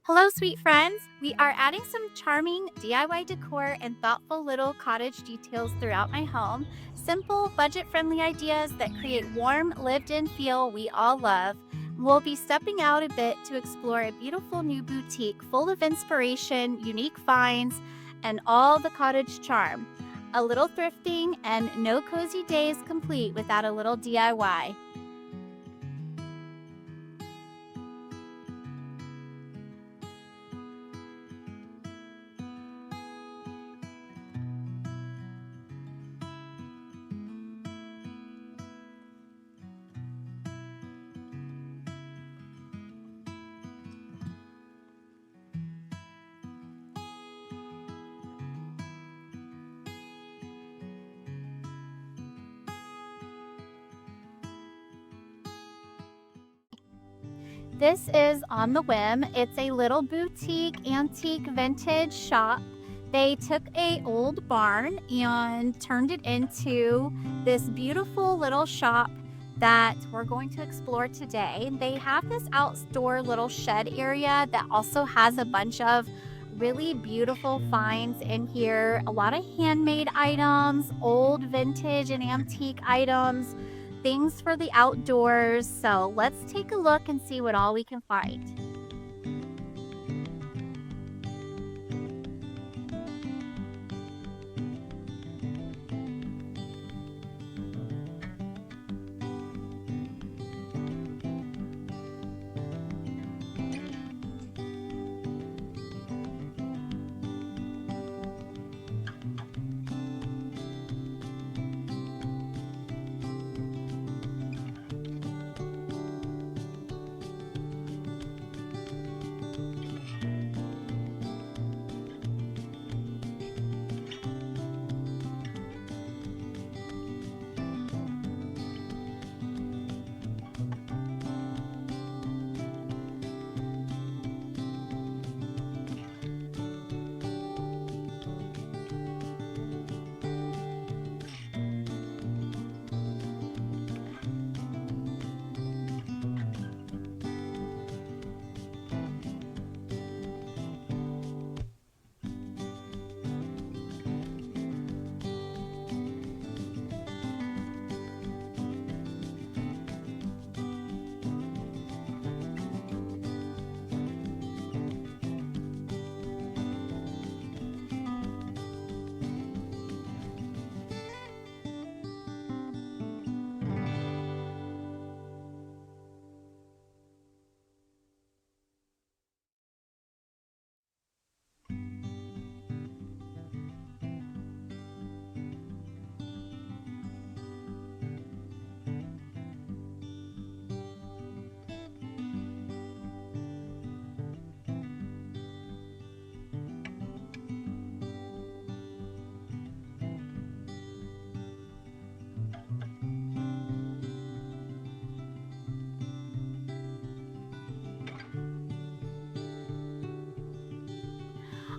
Hello, sweet friends! We are adding some charming DIY decor and thoughtful little cottage details throughout my home. Simple, budget-friendly ideas that create warm, lived-in feel we all love. We'll be stepping out a bit to explore a beautiful new boutique full of inspiration, unique finds, and all the cottage charm. A little thrifting and no cozy days complete without a little DIY. This is On The Whim. It's a little boutique antique vintage shop. They took a old barn and turned it into this beautiful little shop that we're going to explore today. They have this outdoor little shed area that also has a bunch of really beautiful finds in here. A lot of handmade items, old vintage and antique items, things for the outdoors. So let's take a look and see what all we can find.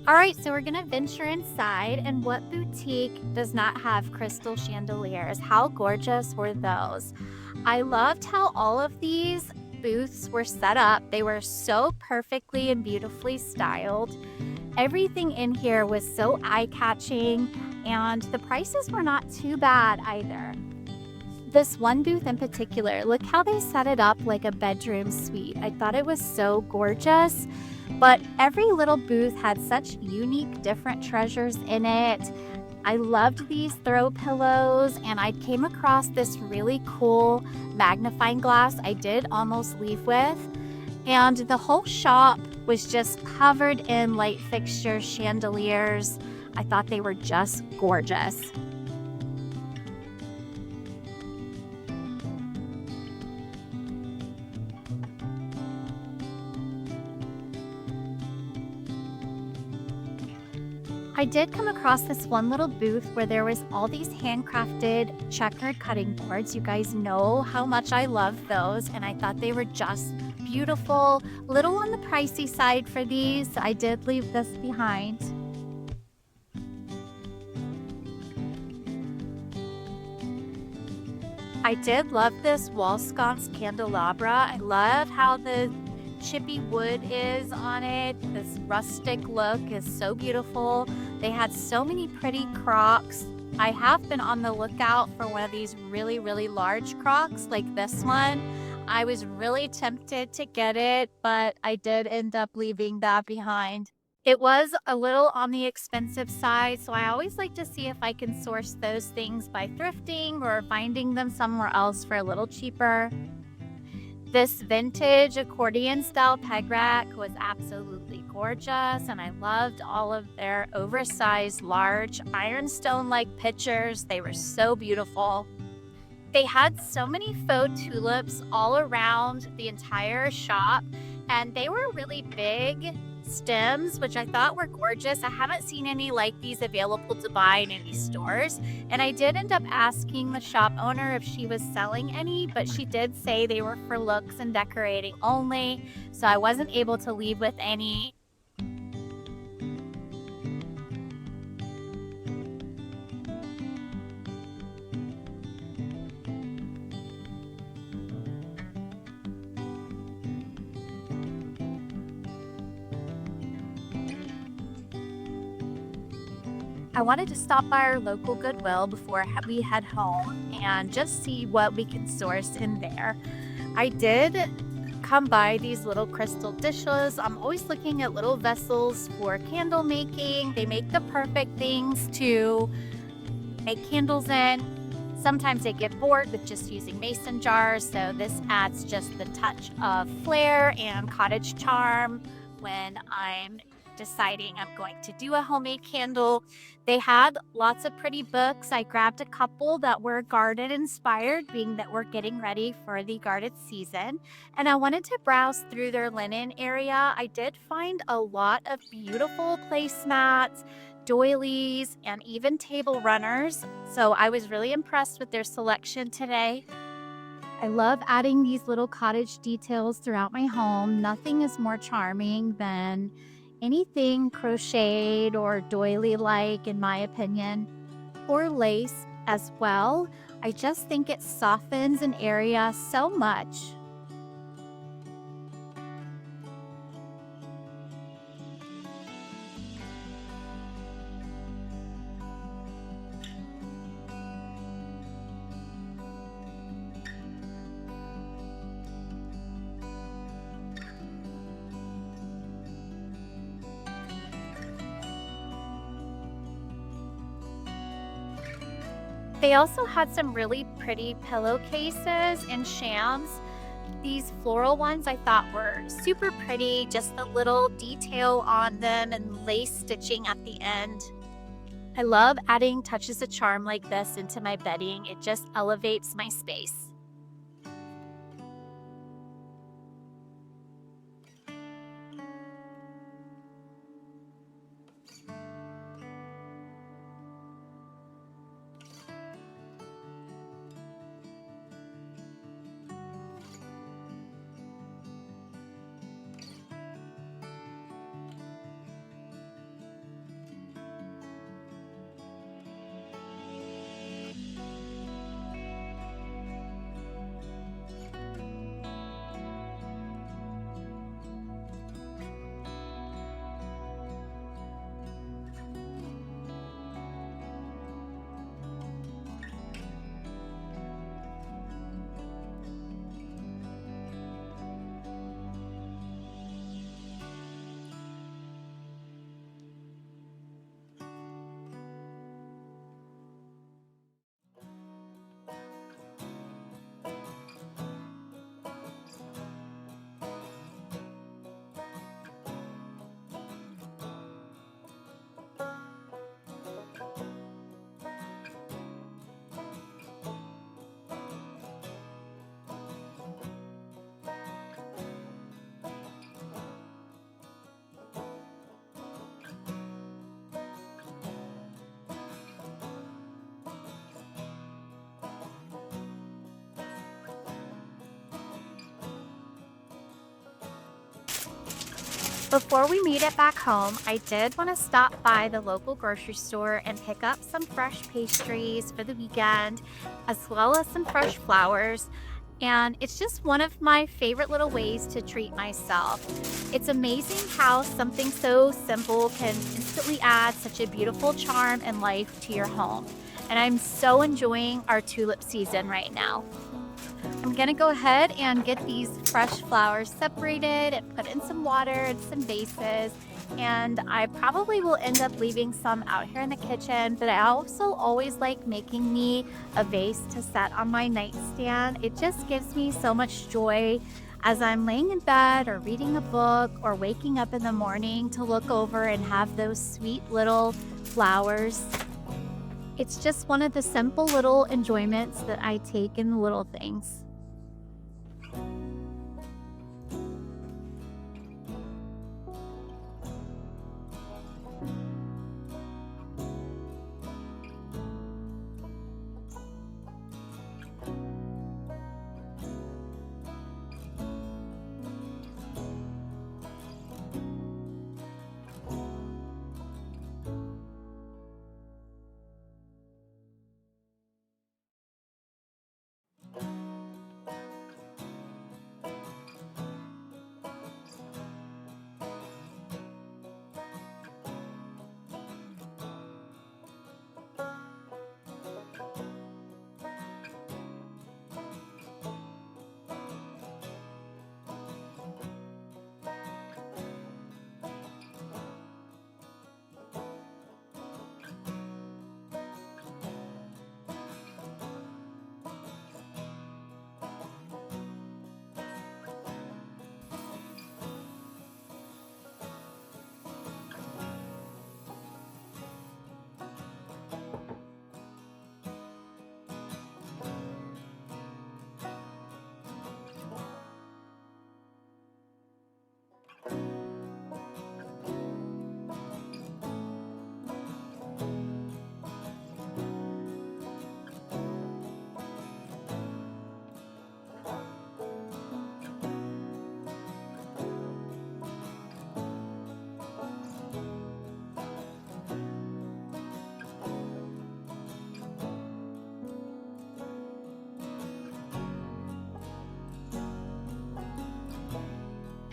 All right, so we're gonna venture inside, and what boutique does not have crystal chandeliers? How gorgeous were those? I loved how all of these booths were set up. They were so perfectly and beautifully styled. Everything in here was so eye-catching, and the prices were not too bad either. This one booth in particular, look how they set it up like a bedroom suite. I thought it was so gorgeous, but every little booth had such unique, different treasures in it. I loved these throw pillows, and I came across this really cool magnifying glass I did almost leave with, and the whole shop was just covered in light fixtures, chandeliers. I thought they were just gorgeous. I did come across this one little booth where there was all these handcrafted checkered cutting boards. You guys know how much I love those, and I thought they were just beautiful. Little on the pricey side for these. I did leave this behind. I did love this wall sconce candelabra. I love how the chippy wood is on it. This rustic look is so beautiful. They had so many pretty Crocs. I have been on the lookout for one of these really, really large Crocs like this one. I was really tempted to get it, but I did end up leaving that behind. It was a little on the expensive side, so I always like to see if I can source those things by thrifting or finding them somewhere else for a little cheaper. This vintage accordion style peg rack was absolutely gorgeous, and I loved all of their oversized large ironstone like pictures. They were so beautiful. They had so many faux tulips all around the entire shop, and they were really big stems, which I thought were gorgeous. I haven't seen any like these available to buy in any stores, and I did end up asking the shop owner if she was selling any, but she did say they were for looks and decorating only, so I wasn't able to leave with any. I wanted to stop by our local Goodwill before we head home and just see what we can source in there. I did come by these little crystal dishes. I'm always looking at little vessels for candle making. They make the perfect things to make candles in. Sometimes they get bored with just using mason jars, so this adds just the touch of flair and cottage charm when I'm deciding I'm going to do a homemade candle. They had lots of pretty books. I grabbed a couple that were garden inspired, being that we're getting ready for the garden season. And I wanted to browse through their linen area. I did find a lot of beautiful placemats, doilies, and even table runners. So I was really impressed with their selection today. I love adding these little cottage details throughout my home. Nothing is more charming than anything crocheted or doily-like, in my opinion, or lace as well. I just think it softens an area so much. They also had some really pretty pillowcases and shams. These floral ones I thought were super pretty, just a little detail on them and lace stitching at the end. I love adding touches of charm like this into my bedding. It just elevates my space. Before we meet it back home, I did want to stop by the local grocery store and pick up some fresh pastries for the weekend, as well as some fresh flowers. and it's just one of my favorite little ways to treat myself. It's amazing how something so simple can instantly add such a beautiful charm and life to your home. And I'm so enjoying our tulip season right now. I'm gonna go ahead and get these fresh flowers separated and put in some water and some vases. And I probably will end up leaving some out here in the kitchen, but I also always like making me a vase to set on my nightstand. It just gives me so much joy as I'm laying in bed or reading a book or waking up in the morning to look over and have those sweet little flowers. It's just one of the simple little enjoyments that I take in the little things.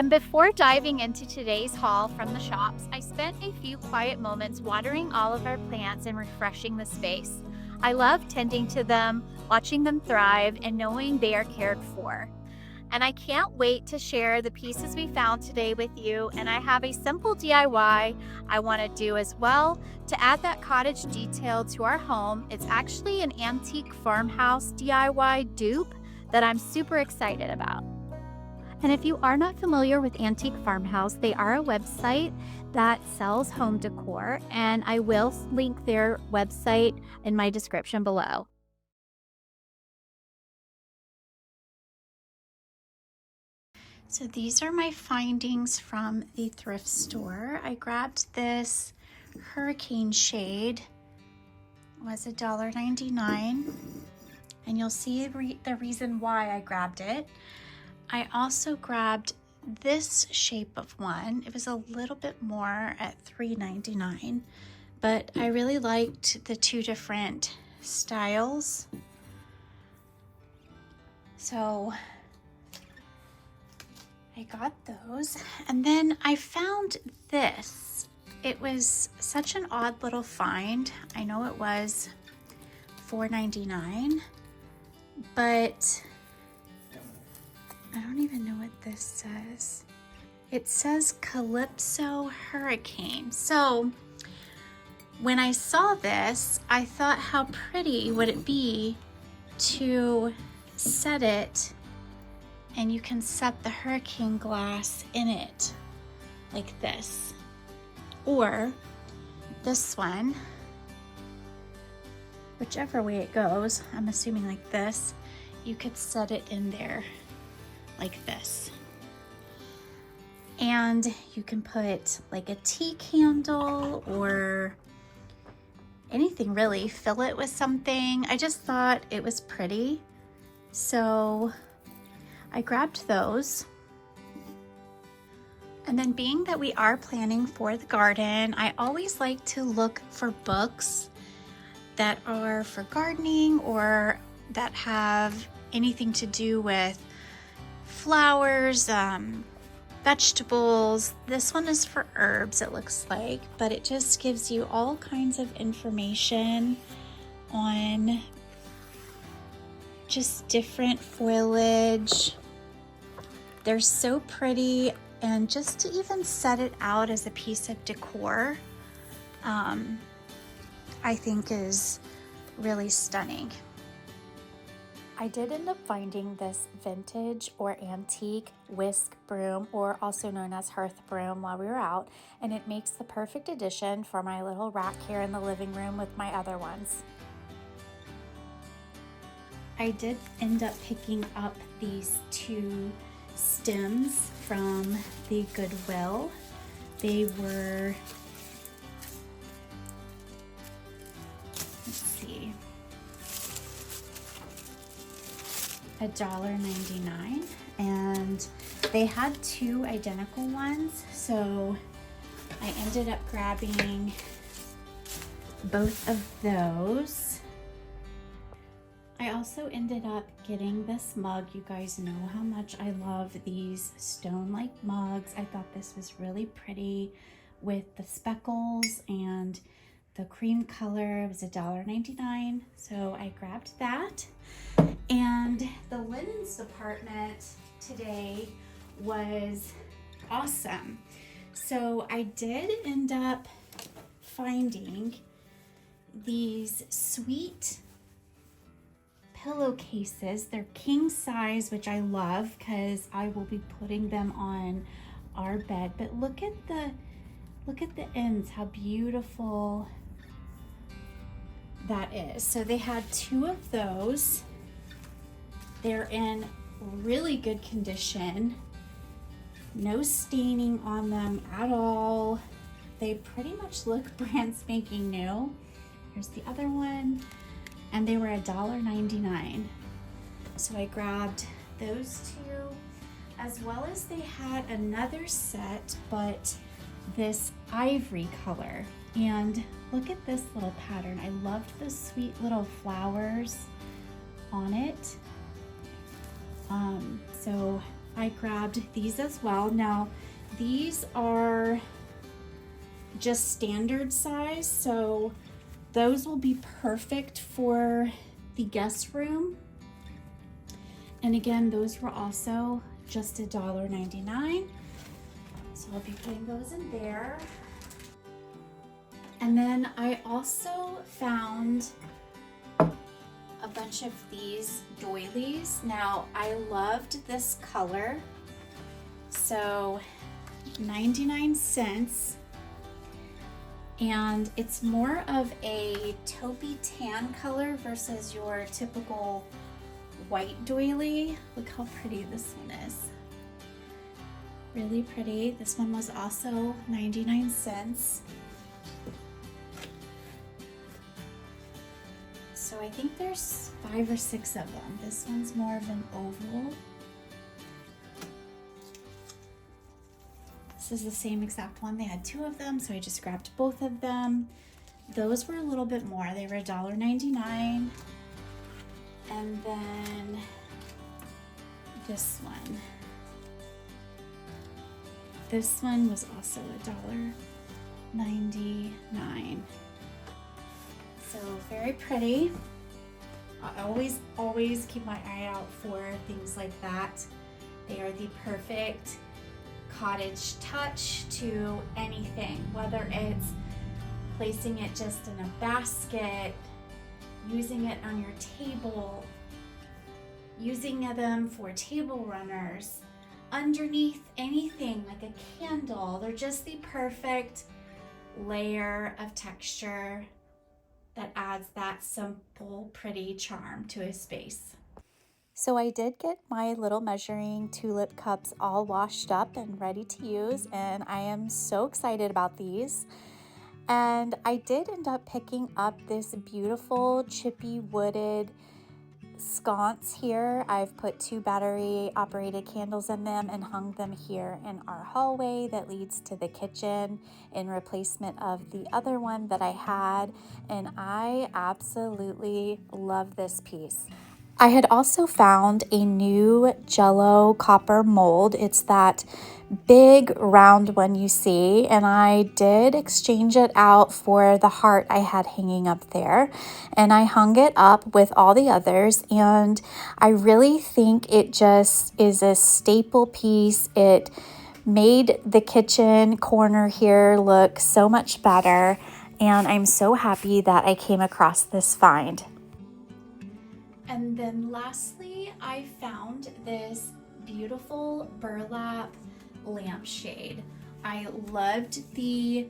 And before diving into today's haul from the shops, I spent a few quiet moments watering all of our plants and refreshing the space. I love tending to them, watching them thrive, and knowing they are cared for. And I can't wait to share the pieces we found today with you. And I have a simple DIY I want to do as well to add that cottage detail to our home. It's actually an Antique Farmhouse DIY dupe that I'm super excited about. And if you are not familiar with Antique Farmhouse, they are a website that sells home decor, and I will link their website in my description below. So these are my findings from the thrift store. I grabbed this hurricane shade. It was $1.99, and you'll see the reason why I grabbed it. I also grabbed this shape of one. It was a little bit more at $3.99, but I really liked the two different styles. So I got those. And then I found this. It was such an odd little find. I know it was $4.99, but I don't even know what this says. It says Calypso Hurricane. So when I saw this, I thought how pretty would it be to set it, and you can set the hurricane glass in it like this. Or this one, whichever way it goes, I'm assuming like this, you could set it in there like this. And you can put like a tea candle or anything really, fill it with something. I just thought it was pretty, so I grabbed those. And then being that we are planning for the garden, I always like to look for books that are for gardening or that have anything to do with flowers, vegetables. This one is for herbs, it looks like, but it just gives you all kinds of information on just different foliage. They're so pretty, and just to even set it out as a piece of decor, I think is really stunning. I did end up finding this vintage or antique whisk broom, or also known as hearth broom, while we were out, and it makes the perfect addition for my little rack here in the living room with my other ones. I did end up picking up these two stems from the Goodwill. They were, let's see, $1.99, and they had two identical ones, so I ended up grabbing both of those. I also ended up getting this mug. You guys know how much I love these stone-like mugs. I thought this was really pretty with the speckles and the cream color. It was $1.99, so I grabbed that. And the linens department today was awesome. So I did end up finding these sweet pillowcases. They're king size, which I love because I will be putting them on our bed. But look at the ends, how beautiful that is. So they had two of those. They're in really good condition. No staining on them at all. They pretty much look brand spanking new. Here's the other one. And they were $1.99. So I grabbed those two, as well as they had another set, but this ivory color. And look at this little pattern. I loved the sweet little flowers on it. So I grabbed these as well. Now, these are just standard size, so those will be perfect for the guest room. And again, those were also just $1.99. So I'll be putting those in there. And then I also found a bunch of these doilies. Now, I loved this color. So 99 cents. And it's more of a taupey tan color versus your typical white doily. Look how pretty this one is. Really pretty. This one was also 99 cents. So I think there's 5 or 6 of them. This one's more of an oval. This is the same exact one. They had 2 of them, so I just grabbed both of them. Those were a little bit more. They were $1.99. And then this one. This one was also $1.99. So very pretty. I always keep my eye out for things like that. They are the perfect cottage touch to anything, whether it's placing it just in a basket, using it on your table, using them for table runners, underneath anything like a candle. They're just the perfect layer of texture that adds that simple, pretty charm to a space. So I did get my little measuring tulip cups all washed up and ready to use, and I am so excited about these. And I did end up picking up this beautiful chippy wooded sconce here. I've put 2 battery operated candles in them and hung them here in our hallway that leads to the kitchen in replacement of the other one that I had, and I absolutely love this piece. I had also found a new Jello copper mold. It's that big round one you see, and I did exchange it out for the heart I had hanging up there, and I hung it up with all the others, and I really think it just is a staple piece. It made the kitchen corner here look so much better, and I'm so happy that I came across this find. And then lastly, I found this beautiful burlap lampshade. I loved the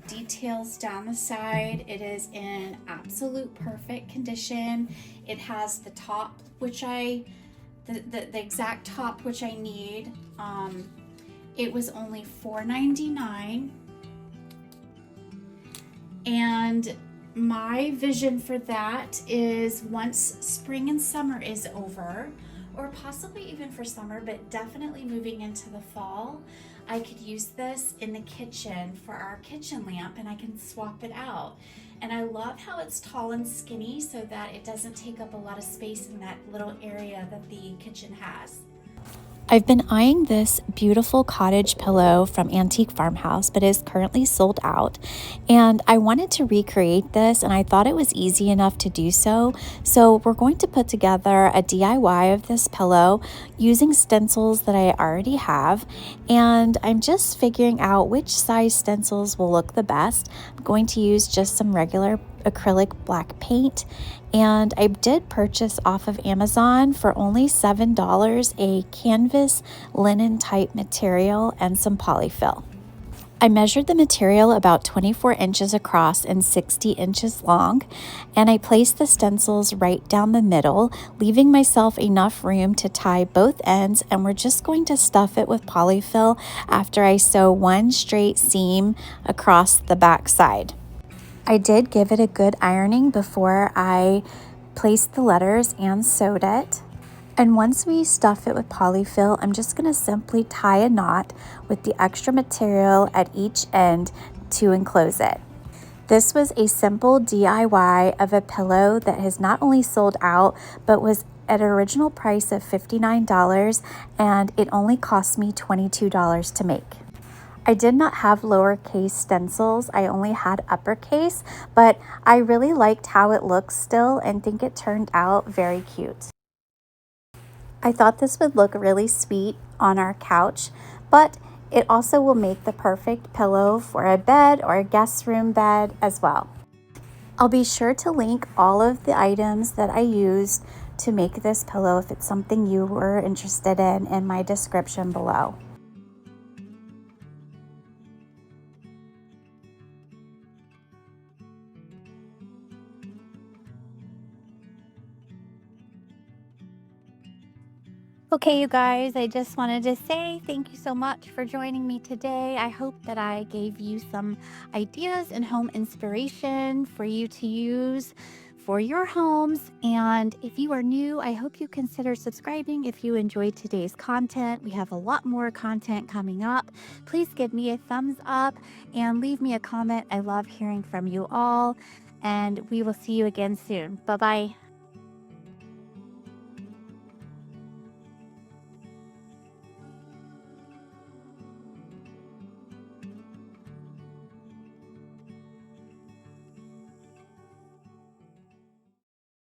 details down the side. It is in absolute perfect condition. It has the top, which the exact top which I need. It was only $4.99, and my vision for that is once spring and summer is over, or possibly even for summer, but definitely moving into the fall, I could use this in the kitchen for our kitchen lamp, and I can swap it out. And I love how it's tall and skinny so that it doesn't take up a lot of space in that little area that the kitchen has. I've been eyeing this beautiful cottage pillow from Antique Farmhouse, but is currently sold out. And I wanted to recreate this, and I thought it was easy enough to do so. So we're going to put together a DIY of this pillow using stencils that I already have. And I'm just figuring out which size stencils will look the best. I'm going to use just some regular acrylic black paint, and I did purchase off of Amazon for only $7 a canvas linen type material and some polyfill. I measured the material about 24 inches across and 60 inches long, and I placed the stencils right down the middle, leaving myself enough room to tie both ends, and we're just going to stuff it with polyfill after I sew one straight seam across the back side. I did give it a good ironing before I placed the letters and sewed it. And once we stuff it with polyfill, I'm just going to simply tie a knot with the extra material at each end to enclose it. This was a simple DIY of a pillow that has not only sold out, but was at an original price of $59, and it only cost me $22 to make. I did not have lowercase stencils, I only had uppercase, but I really liked how it looks still and think it turned out very cute. I thought this would look really sweet on our couch, but it also will make the perfect pillow for a bed or a guest room bed as well. I'll be sure to link all of the items that I used to make this pillow if it's something you were interested in my description below. Okay, you guys, I just wanted to say thank you so much for joining me today. I hope that I gave you some ideas and home inspiration for you to use for your homes. And if you are new, I hope you consider subscribing if you enjoyed today's content. We have a lot more content coming up. Please give me a thumbs up and leave me a comment. I love hearing from you all. And we will see you again soon. Bye-bye.